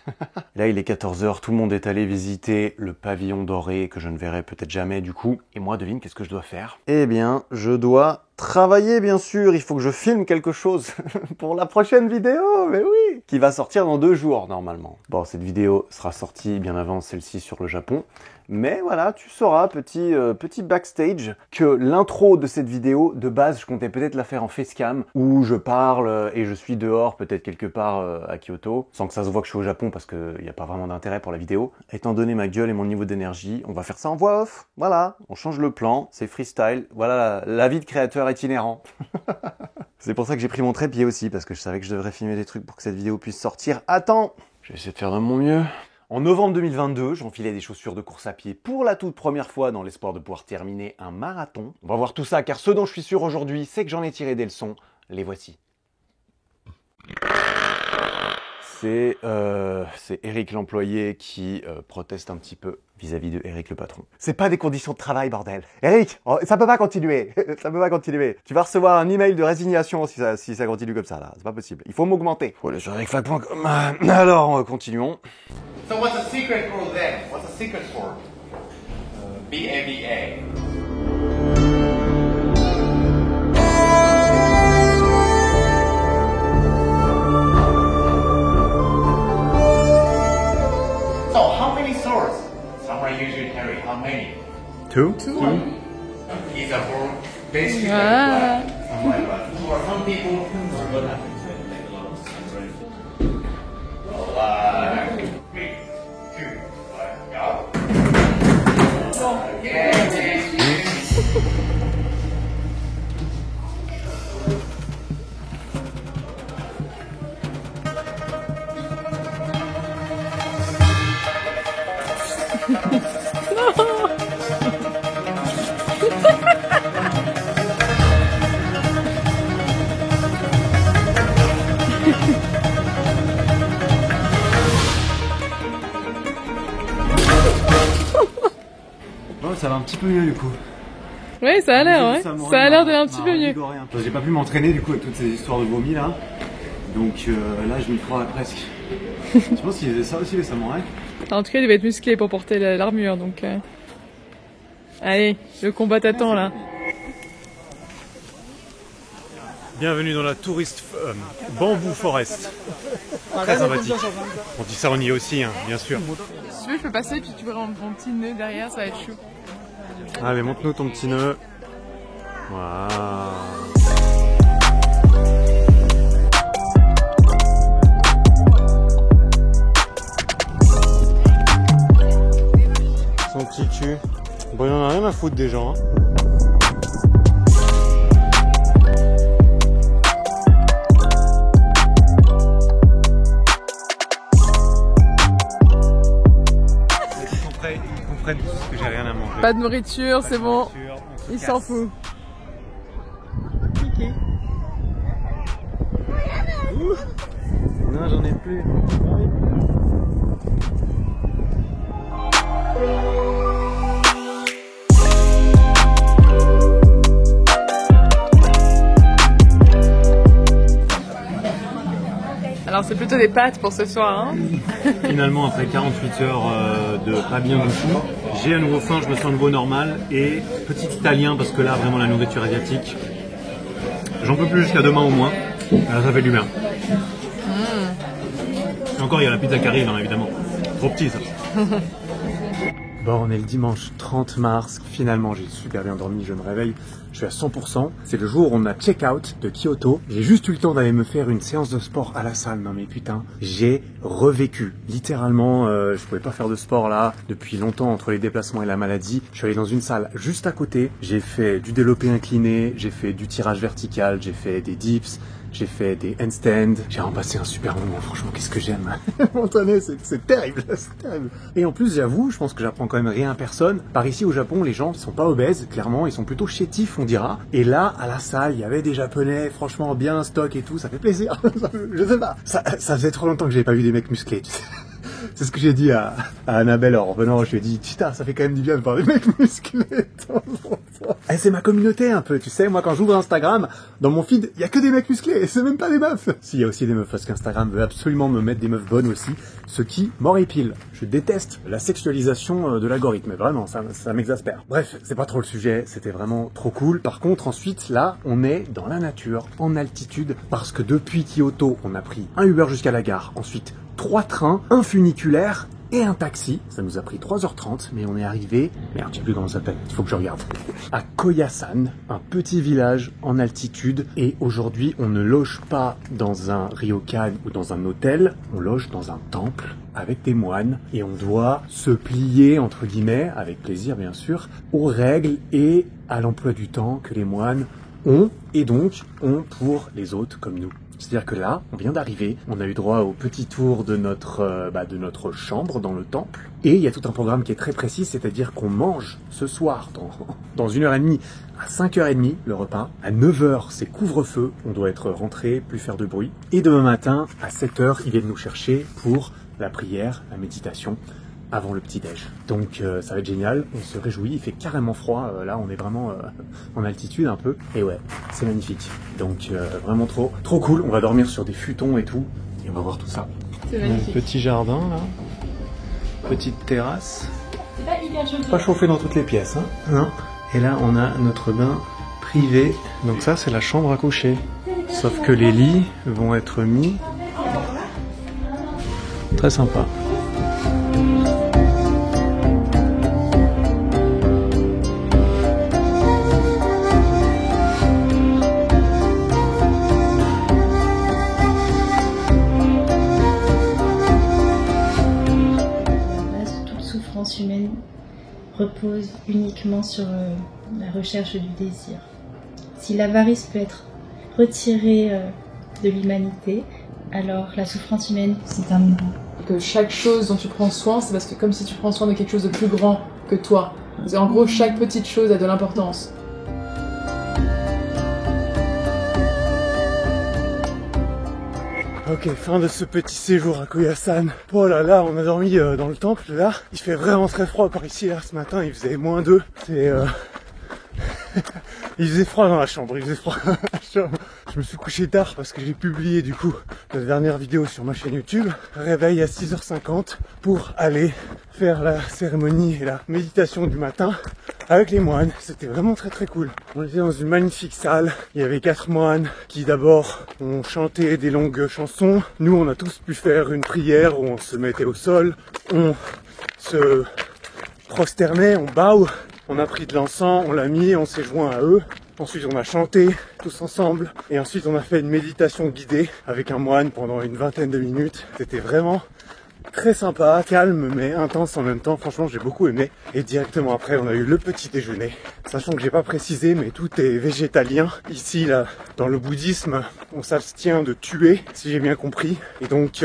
Là, il est 14h, tout le monde est allé visiter le pavillon doré, que je ne verrai peut-être jamais du coup. Et moi, devine, qu'est-ce que je dois faire? Eh bien, je dois travailler, bien sûr. Il faut que je filme quelque chose pour la prochaine vidéo, mais oui, qui va sortir dans 2 jours, normalement. Bon, cette vidéo sera sortie bien avant celle-ci sur le Japon. Mais voilà, tu sauras, petit backstage, que l'intro de cette vidéo, de base, je comptais peut-être la faire en facecam, où je parle et je suis dehors, peut-être quelque part à Kyoto, sans que ça se voit que je suis au Japon, parce qu'il n'y a pas vraiment d'intérêt pour la vidéo. Étant donné ma gueule et mon niveau d'énergie, on va faire ça en voix off. Voilà, on change le plan, c'est freestyle. Voilà la vie de créateur itinérant. C'est pour ça que j'ai pris mon trépied aussi, parce que je savais que je devrais filmer des trucs pour que cette vidéo puisse sortir à temps. Je vais essayer de faire de mon mieux. En novembre 2022, j'enfilais des chaussures de course à pied pour la toute première fois dans l'espoir de pouvoir terminer un marathon. On va voir tout ça, car ce dont je suis sûr aujourd'hui, c'est que j'en ai tiré des leçons. Les voici. C'est Eric l'employé qui proteste un petit peu vis-à-vis de Eric le patron. C'est pas des conditions de travail, bordel. Eric, ça peut pas continuer. Ça peut pas continuer. Tu vas recevoir un email de résignation si ça continue comme ça, là. C'est pas possible. Il faut m'augmenter. Faut aller sur ericflag.com. Alors, continuons. So what's the secret for then? What's the secret for BABA? So how many swords? Samurai usually carry how many? 2? Is a for basically like samurai, but for some people, we're gonna take a lot of samurai. 3, 2, 1, go. Bon, ça va un petit peu mieux du coup. Oui, ça a l'air, ouais. Ça a l'air d'aller un petit peu mieux. J'ai pas pu m'entraîner du coup avec toutes ces histoires de vomi là. Donc là, je m'y crois presque. Je pense qu'ils faisaient ça aussi les samouraïs. En tout cas, il devait être musclé pour porter l'armure, donc... Allez, le combat t'attend là. Bienvenue dans la touriste Bamboo Forest. Très sympathique. On dit ça on y est aussi, hein, bien sûr. Si tu veux, je peux passer, puis tu verras mon petit nœud derrière, ça va être chou. Allez, montre-nous ton petit nœud. Voilà. Son petit cul. Bon, il en a rien à foutre des gens. Hein. comprennent tous que j'ai rien à manger. Pas de nourriture, c'est bon. Il s'en fout. Kiki. Non, j'en ai plus. Alors c'est plutôt des pâtes pour ce soir, hein. Finalement, après 48 heures de pas bien du tout, j'ai à nouveau faim, je me sens à nouveau normal. Et petit italien, parce que là, vraiment la nourriture asiatique, j'en peux plus jusqu'à demain au moins. Là, ça fait du bien. Et encore, il y a la pizza qui arrive, hein, évidemment. Trop petit, ça. Bon, on est le dimanche 30 mars. Finalement, j'ai super bien dormi, je me réveille. Je suis à 100%. C'est le jour où on a check-out de Kyoto. J'ai juste eu le temps d'aller me faire une séance de sport à la salle. Non mais putain, j'ai revécu. Littéralement, je pouvais pas faire de sport là depuis longtemps entre les déplacements et la maladie. Je suis allé dans une salle juste à côté. J'ai fait du développé incliné, j'ai fait du tirage vertical, j'ai fait des dips. J'ai fait des handstands, j'ai vraiment passé un super moment, franchement qu'est-ce que j'aime. M'entraîner, c'est terrible, c'est terrible. Et en plus j'avoue, je pense que j'apprends quand même rien à personne. Par ici au Japon, les gens sont pas obèses, clairement, ils sont plutôt chétifs on dira. Et là, à la salle, il y avait des japonais, franchement bien stock et tout, ça fait plaisir. Je sais pas, ça faisait trop longtemps que j'avais pas vu des mecs musclés, tu sais. C'est ce que j'ai dit à Annabelle en revenant, je lui ai dit, putain, ça fait quand même du bien de voir des mecs musclés. Et c'est ma communauté un peu, tu sais, moi quand j'ouvre Instagram, dans mon feed, il y a que des mecs musclés, et c'est même pas des meufs. S'il y a aussi des meufs, parce qu'Instagram veut absolument me mettre des meufs bonnes aussi, ce qui m'horripile. Je déteste la sexualisation de l'algorithme, vraiment, ça m'exaspère. Bref, c'est pas trop le sujet, c'était vraiment trop cool. Par contre, ensuite, là, on est dans la nature, en altitude, parce que depuis Kyoto, on a pris un Uber jusqu'à la gare, ensuite 3 trains, un funiculaire et un taxi. Ça nous a pris 3h30, mais on est arrivé... Merde, je sais plus comment ça s'appelle, il faut que je regarde. À Koyasan, un petit village en altitude. Et aujourd'hui, on ne loge pas dans un ryokan ou dans un hôtel, on loge dans un temple avec des moines. Et on doit se plier, entre guillemets, avec plaisir bien sûr, aux règles et à l'emploi du temps que les moines ont, et donc ont pour les autres comme nous. C'est-à-dire que là, on vient d'arriver, on a eu droit au petit tour de notre chambre dans le temple. Et il y a tout un programme qui est très précis, c'est-à-dire qu'on mange ce soir dans 1h30 à 5h30 le repas. À 9h, c'est couvre-feu, on doit être rentré, plus faire de bruit. Et demain matin, à 7h, ils viennent nous chercher pour la prière, la méditation, avant le petit-déj. Donc ça va être génial, on se réjouit, il fait carrément froid, là on est vraiment en altitude un peu, et ouais, c'est magnifique. Donc vraiment trop cool, on va dormir sur des futons et tout, et on va voir tout ça. C'est magnifique. Petit jardin là, petite terrasse. C'est pas hyper joli. Pas chauffé dans toutes les pièces, hein. Non. Et là on a notre bain privé, donc ça c'est la chambre à coucher. Sauf que les lits vont être mis. Très sympa. Humaine repose uniquement sur la recherche du désir. Si l'avarice peut être retirée de l'humanité, alors la souffrance humaine s'y terminera. Que chaque chose dont tu prends soin, c'est parce que comme si tu prends soin de quelque chose de plus grand que toi. En gros, chaque petite chose a de l'importance. Ok, fin de ce petit séjour à Koyasan. Oh là là, on a dormi dans le temple là. Il fait vraiment très froid par ici là ce matin, il faisait -2. C'est il faisait froid dans la chambre, il faisait froid dans la chambre. Je me suis couché tard parce que j'ai publié du coup la dernière vidéo sur ma chaîne YouTube. Réveil à 6h50 pour aller faire la cérémonie et la méditation du matin avec les moines. C'était vraiment très cool. On était dans une magnifique salle. Il y avait 4 moines qui d'abord ont chanté des longues chansons. Nous, on a tous pu faire une prière où on se mettait au sol, on se prosternait, on bow. On a pris de l'encens, on l'a mis, on s'est joint à eux. Ensuite, on a chanté tous ensemble. Et ensuite, on a fait une méditation guidée avec un moine pendant une vingtaine de minutes. C'était vraiment très sympa, calme mais intense en même temps. Franchement, j'ai beaucoup aimé. Et directement après, on a eu le petit déjeuner. Sachant que j'ai pas précisé, mais tout est végétalien. Ici, là, dans le bouddhisme, on s'abstient de tuer, si j'ai bien compris. Et donc,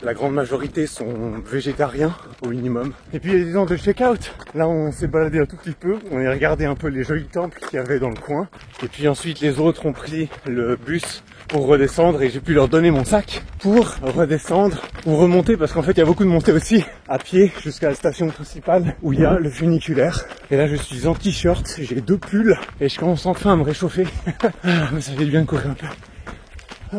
la grande majorité sont végétariens, au minimum. Et puis, il y a des gens de check-out. Là, on s'est baladé un tout petit peu. On a regardé un peu les jolis temples qu'il y avait dans le coin. Et puis ensuite, les autres ont pris le bus pour redescendre et j'ai pu leur donner mon sac pour redescendre ou remonter parce qu'en fait il y a beaucoup de montées aussi à pied jusqu'à la station principale où il y a le funiculaire. Et là je suis en t-shirt, j'ai 2 pulls et je commence enfin à me réchauffer. Mais ça fait du bien de courir un peu.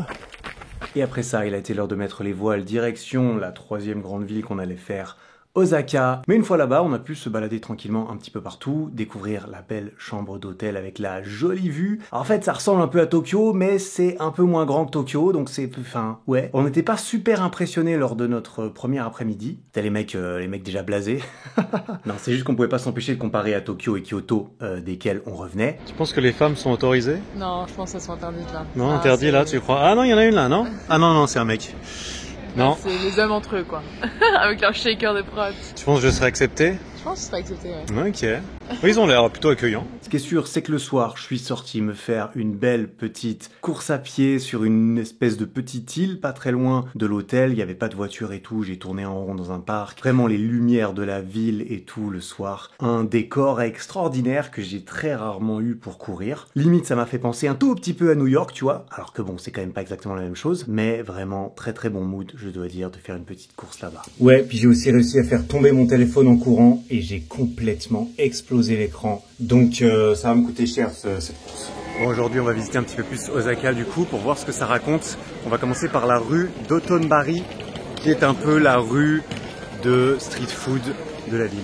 Et après ça, il a été l'heure de mettre les voiles direction la 3e grande ville qu'on allait faire, Osaka. Mais une fois là-bas, on a pu se balader tranquillement un petit peu partout, découvrir la belle chambre d'hôtel avec la jolie vue. Alors, en fait, ça ressemble un peu à Tokyo, mais c'est un peu moins grand que Tokyo, donc c'est... Enfin, ouais. On n'était pas super impressionnés lors de notre premier après-midi. T'as les mecs déjà blasés. Non, c'est juste qu'on pouvait pas s'empêcher de comparer à Tokyo et Kyoto, desquels on revenait. Tu penses que les femmes sont autorisées? Non, je pense qu'elles sont interdites là. Non, interdit là, tu crois? Ah non, il y en a une là, non? Ah non, non, c'est un mec. Non. C'est les hommes entre eux, quoi. Avec leur shaker de prod. Tu penses que je serais accepté? Je pense que ce serait accepté, ouais. Ok. Oui, ils ont l'air plutôt accueillants. Ce qui est sûr, c'est que le soir, je suis sorti me faire une belle petite course à pied sur une espèce de petite île, pas très loin de l'hôtel. Il n'y avait pas de voiture et tout. J'ai tourné en rond dans un parc. Vraiment les lumières de la ville et tout le soir. Un décor extraordinaire que j'ai très rarement eu pour courir. Limite, ça m'a fait penser un tout petit peu à New York, tu vois. Alors que bon, c'est quand même pas exactement la même chose. Mais vraiment, très très bon mood, je dois dire, de faire une petite course là-bas. Ouais, puis j'ai aussi réussi à faire tomber mon téléphone en courant et j'ai complètement explosé l'écran. Donc ça va me coûter cher cette course. Bon, aujourd'hui on va visiter un petit peu plus Osaka du coup pour voir ce que ça raconte. On va commencer par la rue d'Otonbari qui est un peu la rue de street food de la ville.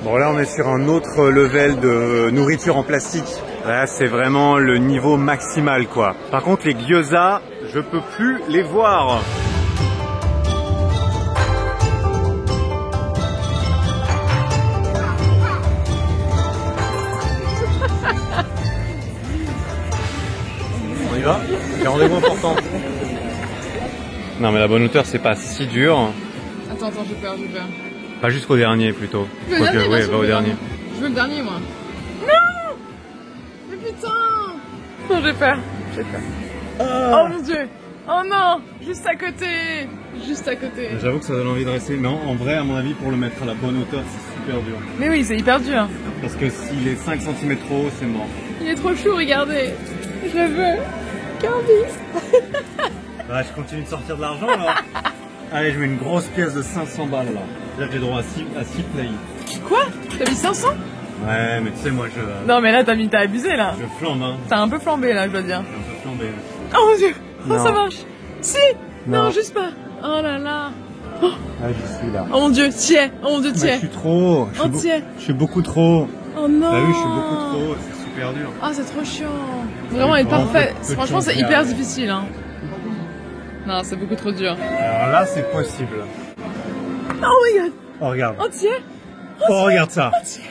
Bon là on est sur un autre level de nourriture en plastique. Là c'est vraiment le niveau maximal quoi. Par contre les gyoza, je peux plus les voir. On y va? J'ai rendez-vous important. Non mais la bonne hauteur c'est pas si dur. Attends, j'ai peur. Pas jusqu'au dernier plutôt. Le dernier, ouais, va au dernier. Je veux le dernier moi. Non! Mais putain! Non, j'ai peur. Oh mon dieu! Oh non! Juste à côté! J'avoue que ça donne envie de rester. Non, en vrai, à mon avis, pour le mettre à la bonne hauteur, c'est super dur. Mais oui, c'est hyper dur. Parce que s'il est 5 cm trop haut, c'est mort. Il est trop chou, regardez. Je le veux. Kirby. Bah, je continue de sortir de l'argent là. Allez, je mets une grosse pièce de 500 balles là. Là, j'ai droit à 6 plays. Quoi? T'as mis 500? Ouais, mais tu sais, moi je. Non, mais là, t'as abusé là. Je flambe, hein. T'as un peu flambé là, je dois dire. J'ai un peu flambé. Oh mon dieu! Non. Oh, ça marche! Si! Non, juste pas! Oh là là! Oh, j'y suis là. oh mon dieu, tiens! Oh mon dieu, tiens! Je suis trop! Je suis beaucoup trop! Oh non! Ah oui, je suis beaucoup trop, c'est super dur. Ah, c'est trop chiant! Vraiment, être parfait. Franchement, c'est hyper difficile, hein. Non, c'est beaucoup trop dur. Alors là, c'est possible. Oh my god! Oh, regarde. Entier! Oh, regarde ça! Entier!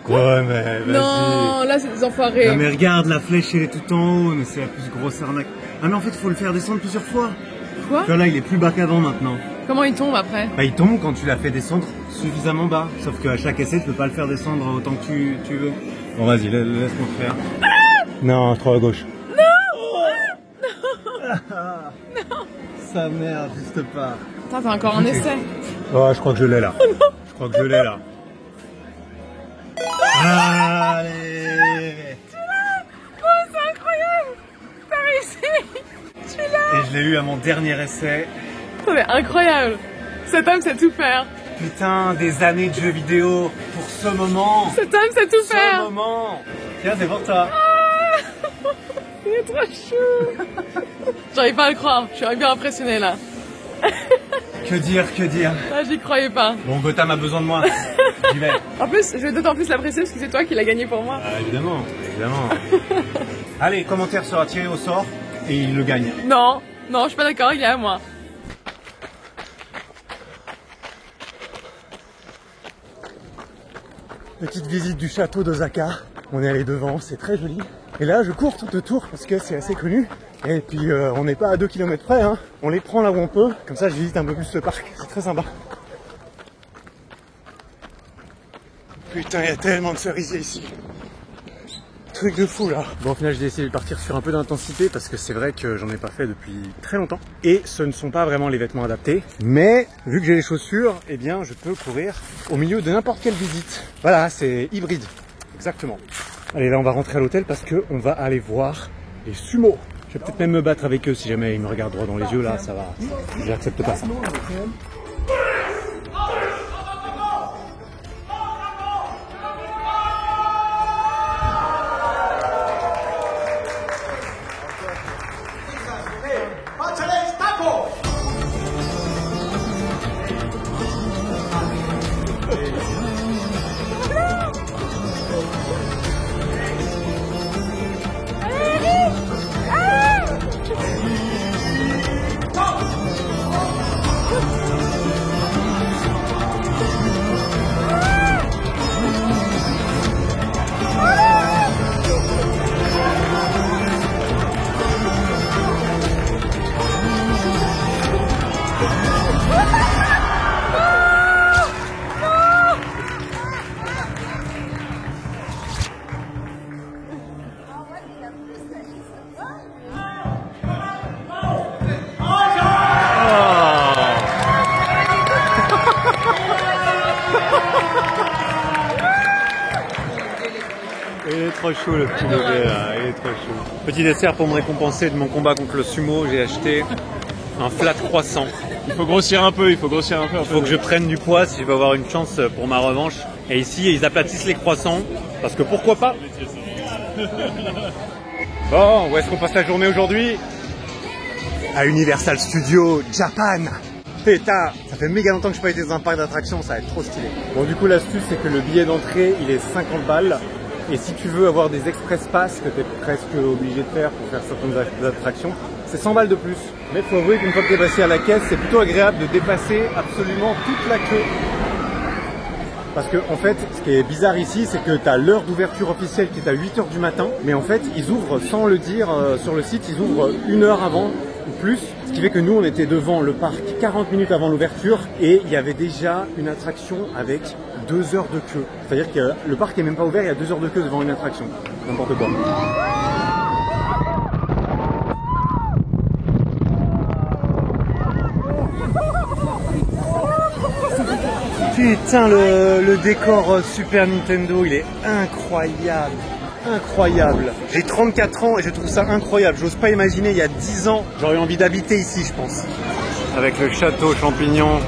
Ouais, mais vas-y. Non, là, c'est des enfoirés. Non, mais regarde, la flèche, elle est tout en haut, mais c'est la plus grosse arnaque. Ah, mais en fait, il faut le faire descendre plusieurs fois. Quoi? Tu vois, là, il est plus bas qu'avant maintenant. Comment il tombe après? Bah, il tombe quand tu l'as fait descendre suffisamment bas. Sauf qu'à chaque essai, tu peux pas le faire descendre autant que tu veux. Bon, vas-y, laisse-moi le faire. Ah non, trop à gauche. Non! Non! Sa mère, juste pas. Attends, t'as encore un essai. Oh, je crois que je l'ai là. Oh non! Je crois que je l'ai là. Allez! Tu l'as! Oh, c'est incroyable! T'as réussi! Tu l'as! Et je l'ai eu à mon dernier essai. C'est incroyable! Cet homme sait tout faire! Putain, des années de jeux vidéo pour ce moment! Cet homme sait tout faire! Ce moment! Tiens, c'est pour toi! Ah, il est trop chou! J'arrive pas à le croire, je suis bien impressionnée là. Que dire? Ah, j'y croyais pas. Bon, Gotham a besoin de moi. J'y vais. En plus, je vais d'autant plus l'apprécier parce que c'est toi qui l'as gagné pour moi. Ah, évidemment. Allez, commentaire sera tiré au sort et il le gagne. Non, je suis pas d'accord, il est à moi. Petite visite du château d'Osaka. On est allé devant, c'est très joli. Et là, je cours tout autour parce que c'est assez connu. Et puis on n'est pas à 2 km près, hein. On les prend là où on peut. Comme ça je visite un peu plus le parc, c'est très sympa. Putain, il y a tellement de cerisiers ici. Truc de fou là. Bon, au final j'ai décidé de partir sur un peu d'intensité parce que c'est vrai que j'en ai pas fait depuis très longtemps. Et ce ne sont pas vraiment les vêtements adaptés. Mais vu que j'ai les chaussures, eh bien je peux courir au milieu de n'importe quelle visite. Voilà, c'est hybride. Exactement. Allez, là on va rentrer à l'hôtel parce qu'on va aller voir les sumos. Je vais peut-être même me battre avec eux si jamais ils me regardent droit dans les yeux, là ça va. J'accepte pas ça. Il est trop chaud le petit bébé là, il est trop chaud. Petit dessert pour me récompenser de mon combat contre le sumo, j'ai acheté un flat croissant. Il faut grossir un peu, il faut que je prenne du poids si je veux avoir une chance pour ma revanche. Et ici, ils aplatissent les croissants, parce que pourquoi pas. Bon, où est-ce qu'on passe la journée aujourd'hui? À Universal Studios Japan. Pétard, ça fait méga longtemps que je n'ai pas été dans un parc d'attractions, ça va être trop stylé. Bon, du coup, l'astuce, c'est que le billet d'entrée, il est 50 balles. Et si tu veux avoir des express pass que tu es presque obligé de faire pour faire certaines attractions, c'est 100 balles de plus. Mais il faut avouer qu'une fois que tu es passé à la caisse, c'est plutôt agréable de dépasser absolument toute la queue. Parce que en fait, ce qui est bizarre ici, c'est que tu as l'heure d'ouverture officielle qui est à 8 h du matin. Mais en fait, ils ouvrent, sans le dire sur le site, ils ouvrent 1 heure avant ou plus. Ce qui fait que nous, on était devant le parc 40 minutes avant l'ouverture et il y avait déjà une attraction avec 2 heures de queue. C'est-à-dire que le parc n'est même pas ouvert, il y a 2 heures de queue devant une attraction. N'importe quoi. Putain, le décor Super Nintendo, il est incroyable. Incroyable. J'ai 34 ans et je trouve ça incroyable. J'ose pas imaginer, il y a 10 ans, j'aurais envie d'habiter ici, je pense. Avec le château champignon.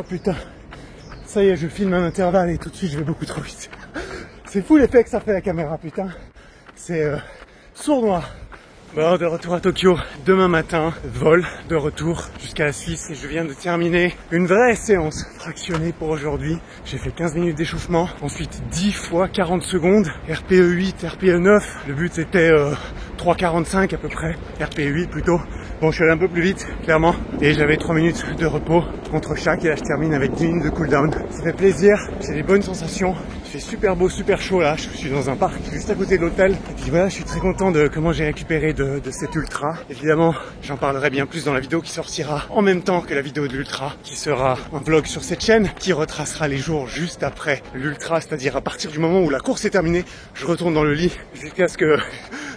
Oh putain, ça y est, je filme un intervalle et tout de suite je vais beaucoup trop vite. C'est fou l'effet que ça fait la caméra, putain. C'est sournois. Bon, de retour à Tokyo, demain matin, vol de retour jusqu'à la Suisse et je viens de terminer une vraie séance fractionnée pour aujourd'hui. J'ai fait 15 minutes d'échauffement, ensuite 10 fois 40 secondes, RPE 8, RPE 9, le but c'était 3,45 à peu près, RPE 8 plutôt. Bon, je suis allé un peu plus vite, clairement, et j'avais 3 minutes de repos entre chaque, et là je termine avec 10 minutes de cooldown. Ça fait plaisir, j'ai des bonnes sensations, il fait super beau, super chaud là, je suis dans un parc juste à côté de l'hôtel, et puis voilà, je suis très content de comment j'ai récupéré de cet ultra. Évidemment, j'en parlerai bien plus dans la vidéo qui sortira en même temps que la vidéo de l'ultra, qui sera un vlog sur cette chaîne, qui retracera les jours juste après l'ultra, c'est-à-dire à partir du moment où la course est terminée, je retourne dans le lit, jusqu'à ce que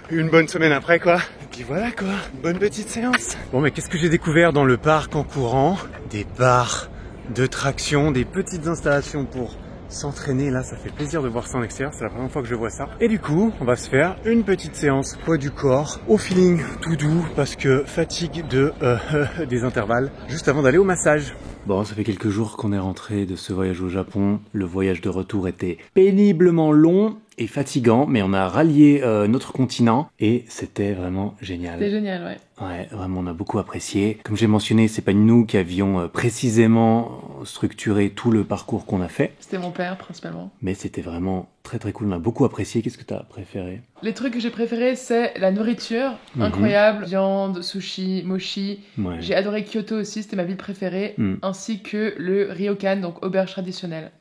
une bonne semaine après quoi. Puis voilà quoi, bonne petite séance. Bon mais qu'est-ce que j'ai découvert dans le parc en courant? Des barres de traction, des petites installations pour s'entraîner. Là ça fait plaisir de voir ça en extérieur, c'est la première fois que je vois ça. Et du coup on va se faire une petite séance poids du corps au feeling tout doux parce que fatigue de des intervalles juste avant d'aller au massage. Bon, ça fait quelques jours qu'on est rentré de ce voyage au Japon. Le voyage de retour était péniblement long et fatigant, mais on a rallié notre continent et c'était vraiment génial. C'était génial, ouais. Ouais, vraiment, on a beaucoup apprécié. Comme j'ai mentionné, c'est pas nous qui avions précisément structuré tout le parcours qu'on a fait. C'était mon père, principalement. Mais c'était vraiment très très cool, on a beaucoup apprécié. Qu'est-ce que t'as préféré? Les trucs que j'ai préférés, c'est la nourriture, incroyable, viande, sushi, mochi. Ouais. J'ai adoré Kyoto aussi, c'était ma ville préférée, ainsi que le ryokan, donc auberge traditionnelle.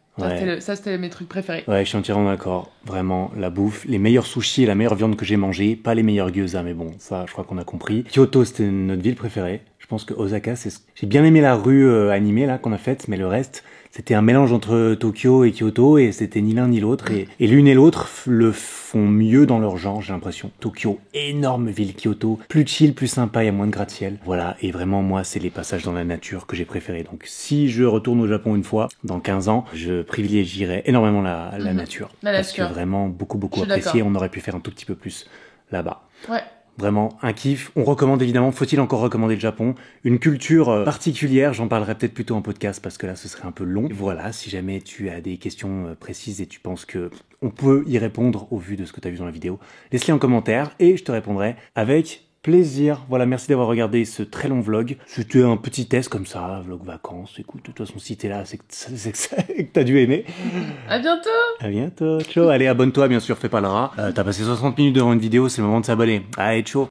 Ça, c'était mes trucs préférés. Ouais, je suis entièrement d'accord. Vraiment, la bouffe, les meilleurs sushis et la meilleure viande que j'ai mangée, pas les meilleurs gyoza, mais bon, ça, je crois qu'on a compris. Kyoto, c'était notre ville préférée. Je pense que Osaka, j'ai bien aimé la rue animée là qu'on a faite, mais le reste, c'était un mélange entre Tokyo et Kyoto et c'était ni l'un ni l'autre. Et l'une et l'autre le font mieux dans leur genre, j'ai l'impression. Tokyo, énorme ville. Kyoto, plus chill, plus sympa, il y a moins de gratte-ciel. Voilà, et vraiment, moi, c'est les passages dans la nature que j'ai préférés. Donc, si je retourne au Japon une fois, dans 15 ans, je privilégierai énormément la nature. Parce que vraiment, beaucoup apprécié. On aurait pu faire un tout petit peu plus là-bas. Ouais. Vraiment un kiff. On recommande évidemment, faut-il encore recommander le Japon? Une culture particulière, j'en parlerai peut-être plutôt en podcast parce que là ce serait un peu long. Voilà, si jamais tu as des questions précises et tu penses que on peut y répondre au vu de ce que tu as vu dans la vidéo, laisse-les en commentaire et je te répondrai avec plaisir. Voilà, merci d'avoir regardé ce très long vlog. C'était un petit test comme ça, vlog vacances. Écoute, de toute façon, si t'es là, c'est que t'as dû aimer. À bientôt. À bientôt. Ciao. Allez, abonne-toi, bien sûr, fais pas le rat. T'as passé 60 minutes devant une vidéo, c'est le moment de s'abonner. Allez, ciao.